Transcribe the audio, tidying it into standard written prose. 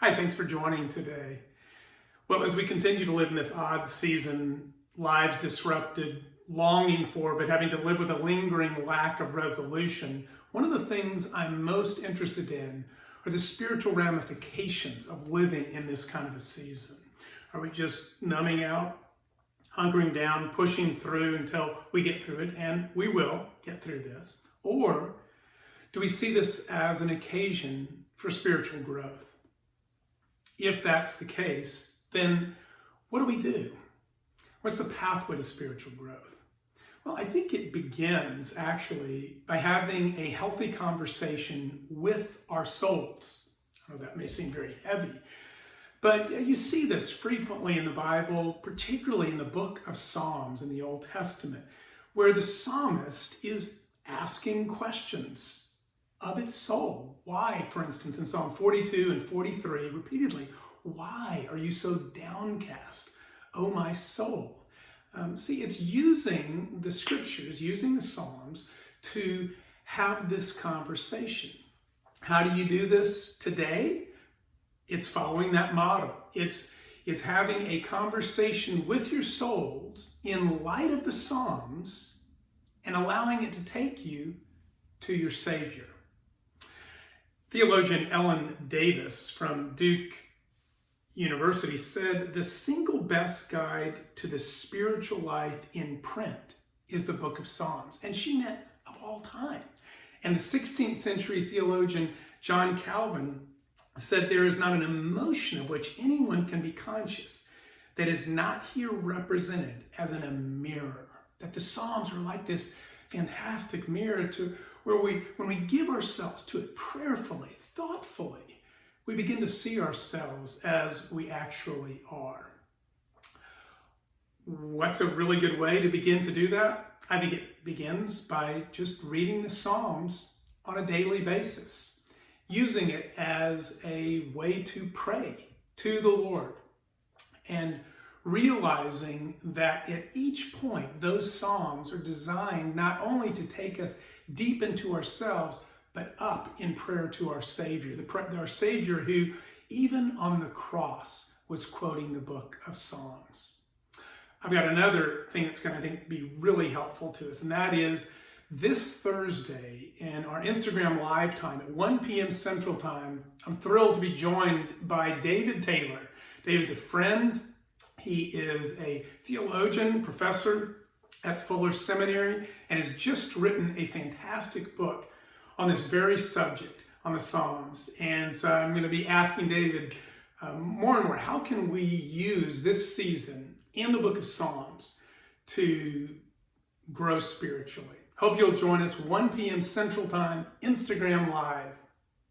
Hi, thanks for joining today. Well, as we continue to live in this odd season, lives disrupted, longing for, but having to live with a lingering lack of resolution, one of the things I'm most interested in are the spiritual ramifications of living in this kind of a season. Are we just numbing out, hunkering down, pushing through until we get through it, and we will get through this? Or do we see this as an occasion for spiritual growth? If that's the case, then what do we do? What's the pathway to spiritual growth? Well, I think it begins actually by having a healthy conversation with our souls. I know that may seem very heavy, but you see this frequently in the Bible, particularly in the book of Psalms in the Old Testament, where the psalmist is asking questions of its soul. Why, for instance, in Psalm 42 and 43, repeatedly, why are you so downcast, O my soul? See, it's using the scriptures, using the Psalms to have this conversation. How do you do this today? It's following that model. It's having a conversation with your souls in light of the Psalms and allowing it to take you to your Savior. Theologian Ellen Davis from Duke University said, the single best guide to the spiritual life in print is the book of Psalms. And she meant of all time. And the 16th century theologian John Calvin said there is not an emotion of which anyone can be conscious that is not here represented as in a mirror. That the Psalms are like this fantastic mirror to where when we give ourselves to it prayerfully, thoughtfully, we begin to see ourselves as we actually are. What's a really good way to begin to do that? I think it begins by just reading the Psalms on a daily basis, using it as a way to pray to the Lord, and realizing that at each point, those Psalms are designed not only to take us deep into ourselves, but up in prayer to our Savior, our Savior who, even on the cross, was quoting the book of Psalms. I've got another thing that's going to, I think, be really helpful to us, and that is this Thursday in our Instagram live time at 1 p.m. Central Time, I'm thrilled to be joined by David Taylor. David's a friend. He is a theologian, professor at Fuller Seminary, and has just written a fantastic book on this very subject, on the Psalms. And so I'm going to be asking David more and more, how can we use this season in the book of Psalms to grow spiritually? Hope you'll join us 1 p.m. Central Time, Instagram Live.